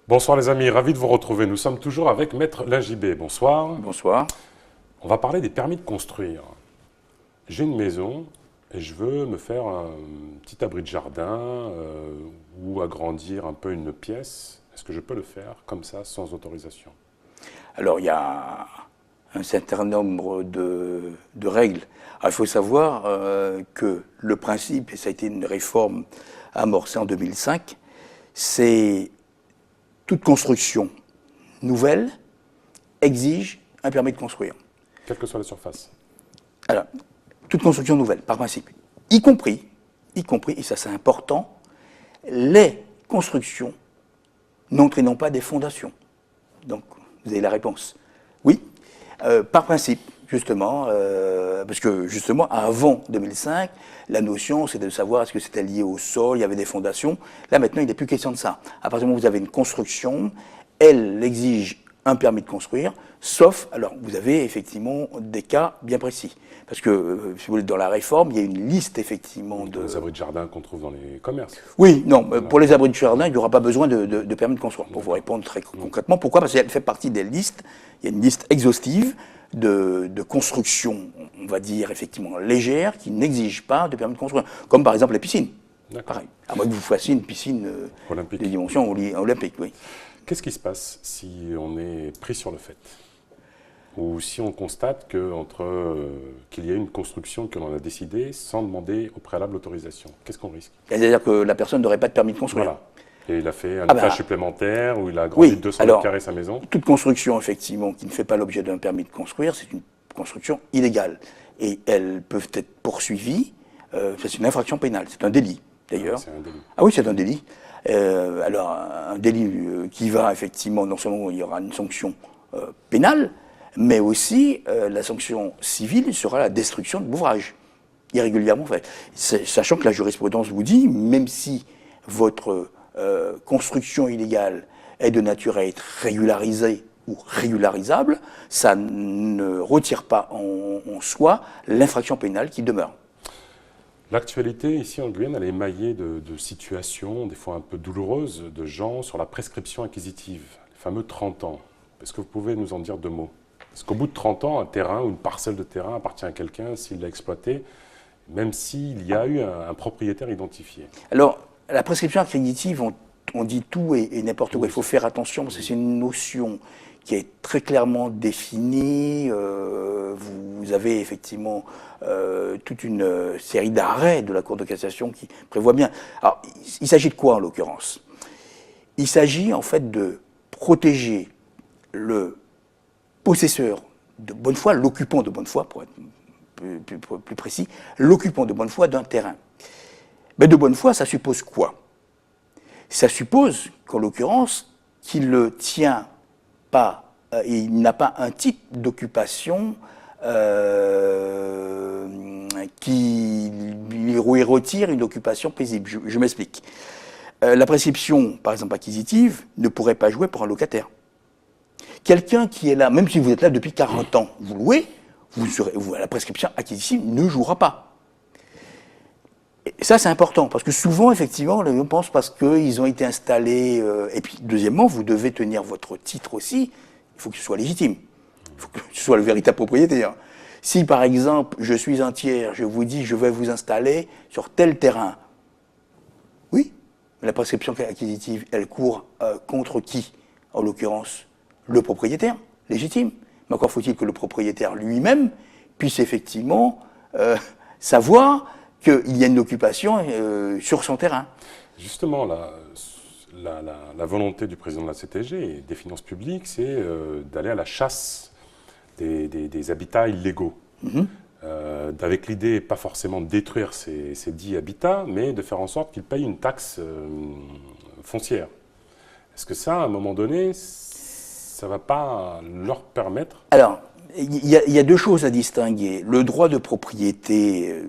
Bonsoir les amis, ravi de vous retrouver. Nous sommes toujours avec Maître Lingibé. Bonsoir. Bonsoir. On va parler des permis de construire. J'ai une maison et je veux me faire un petit abri de jardin ou agrandir un peu une pièce. Est-ce que je peux le faire comme ça, sans autorisation? Alors, il y a un certain nombre de règles. Alors, il faut savoir que le principe, et ça a été une réforme amorcée en 2005, c'est toute construction nouvelle exige un permis de construire. Quelle que soit la surface. Alors, toute construction nouvelle, par principe, y compris, et ça c'est important, les constructions n'entraînant pas des fondations. Donc, vous avez la réponse. Oui, par principe, justement, parce que justement, avant 2005, la notion, c'était de savoir est-ce que c'était lié au sol, il y avait des fondations. Là, maintenant, il n'est plus question de ça. À partir du moment où vous avez une construction, elle exige un permis de construire, sauf, alors, vous avez effectivement des cas bien précis. Parce que, si vous voulez, dans la réforme, il y a une liste, effectivement, de... Les abris de jardin qu'on trouve dans les commerces. Oui, non, Voilà. pour les abris de jardin, il n'y aura pas besoin de permis de construire. Pour vous répondre très concrètement, pourquoi? Parce qu'elle fait partie des listes, il y a une liste exhaustive de construction, on va dire effectivement légère, qui n'exige pas de permis de construire. Comme par exemple les piscines. Pareil. À moins que vous fassiez une piscine Olympique. de dimension olympique, oui. Qu'est-ce qui se passe si on est pris sur le fait? Ou si on constate qu'il y a une construction que l'on a décidée sans demander au préalable l'autorisation? Qu'est-ce qu'on risque? C'est-à-dire que la personne n'aurait pas de permis de construire. Voilà. Et il a fait un Ah étage bah, supplémentaire ou il a agrandi de 200 mètres carrés sa maison? Toute construction, effectivement, qui ne fait pas l'objet d'un permis de construire, c'est une construction illégale. Et elles peuvent être poursuivies. C'est une infraction pénale, c'est un délit, d'ailleurs. C'est un délit. Ah oui, c'est un délit. Alors, un délit qui va, effectivement, non seulement il y aura une sanction pénale, mais aussi la sanction civile sera la destruction de l'ouvrage, irrégulièrement fait. Sachant que la jurisprudence vous dit, même si votre construction illégale est de nature à être régularisée ou régularisable, ça ne retire pas en soi l'infraction pénale qui demeure. L'actualité ici en Guyane, elle est émaillée de situations, des fois un peu douloureuses, de gens sur la prescription acquisitive, les fameux 30 ans. Est-ce que vous pouvez nous en dire deux mots? Est-ce qu'au bout de 30 ans, un terrain ou une parcelle de terrain appartient à quelqu'un s'il l'a exploité, même s'il y a eu un propriétaire identifié? Alors, la prescription acquisitive, on dit tout et n'importe quoi. Il faut faire attention parce que c'est une notion qui est très clairement définie. Vous avez effectivement toute une série d'arrêts de la Cour de cassation qui prévoit bien. Alors, il s'agit de quoi en l'occurrence? Il s'agit en fait de protéger le possesseur de bonne foi, l'occupant de bonne foi, pour être plus précis, l'occupant de bonne foi d'un terrain. Mais de bonne foi, ça suppose quoi? Ça suppose qu'en l'occurrence, qu'il ne tient pas, il n'a pas un type d'occupation qui lui retire une occupation paisible. Je m'explique. La prescription, par exemple acquisitive, ne pourrait pas jouer pour un locataire. Quelqu'un qui est là, même si vous êtes là depuis 40 ans, vous louez, la prescription acquisitive ne jouera pas. Et ça, c'est important, parce que souvent, effectivement, on pense parce qu'ils ont été installés... et puis, deuxièmement, vous devez tenir votre titre aussi. Il faut que ce soit légitime. Il faut que ce soit le véritable propriétaire. Si, par exemple, je suis un tiers, je vous dis, je vais vous installer sur tel terrain, oui, la prescription acquisitive, elle court contre qui? En l'occurrence, le propriétaire, légitime. Mais encore faut-il que le propriétaire lui-même puisse effectivement savoir qu'il y a une occupation sur son terrain. Justement, la volonté du président de la CTG et des finances publiques, c'est d'aller à la chasse des habitats illégaux. Avec l'idée, pas forcément de détruire ces dits habitats, mais de faire en sorte qu'ils payent une taxe foncière. Est-ce que ça, à un moment donné, ça ne va pas leur permettre? Alors, il y a deux choses à distinguer. Le droit de propriété,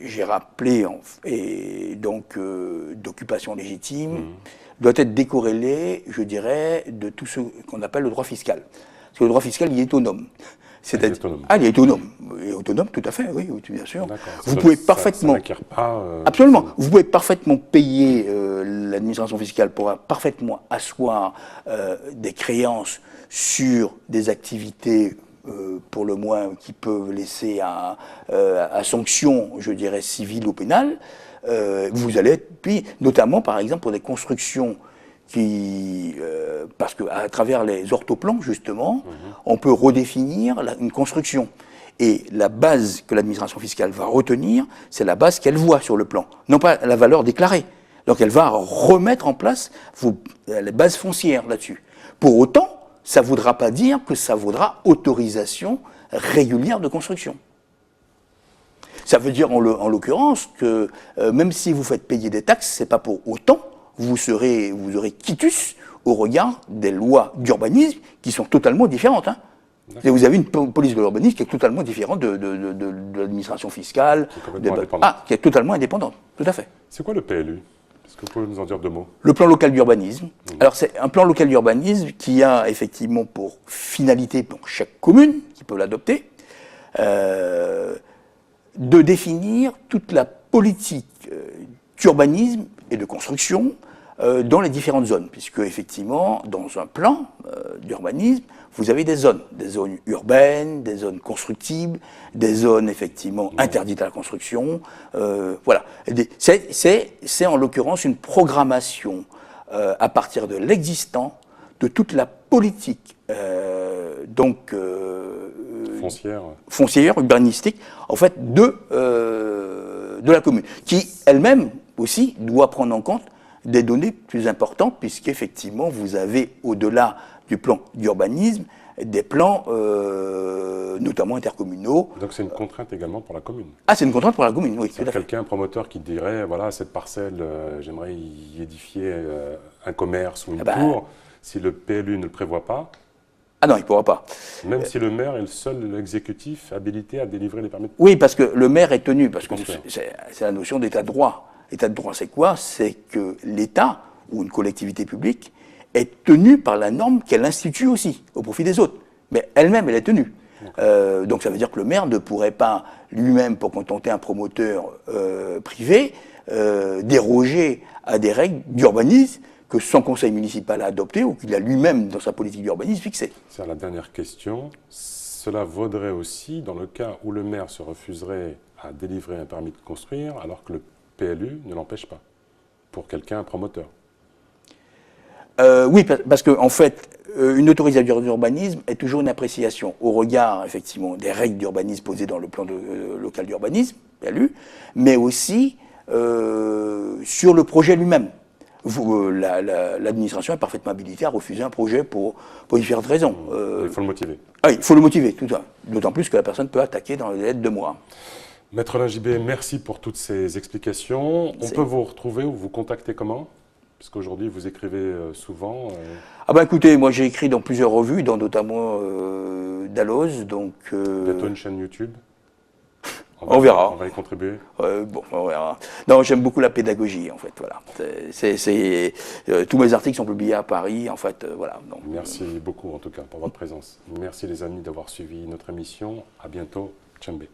j'ai rappelé, et donc d'occupation légitime, doit être décorrélé, je dirais, de tout ce qu'on appelle le droit fiscal. Parce que le droit fiscal, il est autonome. C'est-à-dire, autonome. Ah, il est autonome. Il est autonome, tout à fait, oui, oui, bien sûr. D'accord. Vous pouvez parfaitement... Ça n'acquiert pas... Absolument. Vous pouvez parfaitement payer l'administration fiscale pour parfaitement asseoir des créances sur des activités, pour le moins, qui peuvent laisser à sanction, je dirais, civile ou pénale. Vous allez être payé, notamment, par exemple, pour des constructions parce qu'à travers les orthoplans, justement, on peut redéfinir une construction. Et la base que l'administration fiscale va retenir, c'est la base qu'elle voit sur le plan, non pas la valeur déclarée. Donc elle va remettre en place les bases foncières là-dessus. Pour autant, ça ne voudra pas dire que ça vaudra autorisation régulière de construction. Ça veut dire en l'occurrence que même si vous faites payer des taxes, ce n'est pas pour autant vous aurez quitus au regard des lois d'urbanisme qui sont totalement différentes. Hein. Et vous avez une police de l'urbanisme qui est totalement différente de l'administration fiscale, qui est totalement indépendante, tout à fait. C'est quoi le PLU? Est-ce que vous pouvez nous en dire deux mots? Le plan local d'urbanisme. Alors c'est un plan local d'urbanisme qui a effectivement pour finalité, pour chaque commune qui peut l'adopter, de définir toute la politique d'urbanisme et de construction dans les différentes zones, puisque effectivement, dans un plan d'urbanisme, vous avez des zones urbaines, des zones constructibles, des zones effectivement interdites à la construction, voilà. C'est en l'occurrence une programmation à partir de l'existant de toute la politique foncière, urbanistique, en fait, de la commune, qui elle-même aussi doit prendre en compte des données plus importantes, puisqu'effectivement, vous avez, au-delà du plan d'urbanisme, des plans notamment intercommunaux. Donc c'est une contrainte également pour la commune. Ah, c'est une contrainte pour la commune, oui. Quelqu'un, un promoteur qui dirait, voilà, cette parcelle, j'aimerais y édifier un commerce ou une tour, si le PLU ne le prévoit pas. Ah non, il ne pourra pas. Même si le maire est le seul exécutif habilité à délivrer les permis de... Oui, parce que le maire est tenu, parce que c'est la notion d'état de droit. L'état de droit, c'est quoi? C'est que l'État, ou une collectivité publique, est tenue par la norme qu'elle institue aussi, au profit des autres. Mais elle-même, elle est tenue. Donc ça veut dire que le maire ne pourrait pas, lui-même, pour contenter un promoteur privé, déroger à des règles d'urbanisme que son conseil municipal a adoptées ou qu'il a lui-même, dans sa politique d'urbanisme, fixées. C'est la dernière question. Cela vaudrait aussi dans le cas où le maire se refuserait à délivrer un permis de construire, alors que le PLU ne l'empêche pas, pour quelqu'un, un promoteur. Oui, parce qu'en fait, une autorisation d'urbanisme est toujours une appréciation au regard, effectivement, des règles d'urbanisme posées dans le plan local d'urbanisme, PLU, mais aussi sur le projet lui-même. L'administration est parfaitement habilitée à refuser un projet pour différentes raisons. Il faut le motiver. Ah, il faut le motiver, tout ça. D'autant plus que la personne peut attaquer dans les délais de 2 mois. Maître Lingibé, merci pour toutes ces explications. On peut vous retrouver ou vous contacter comment? Parce qu'aujourd'hui, vous écrivez souvent. Ah ben écoutez, moi j'ai écrit dans plusieurs revues, dans notamment Dalloz, donc... Bientôt une chaîne YouTube. On verra. On va y contribuer. Bon, on verra. Non, j'aime beaucoup la pédagogie, en fait, voilà. Tous mes articles sont publiés à Paris, en fait, voilà. Donc, merci beaucoup, en tout cas, pour votre présence. Merci les amis d'avoir suivi notre émission. À bientôt. Tchembé.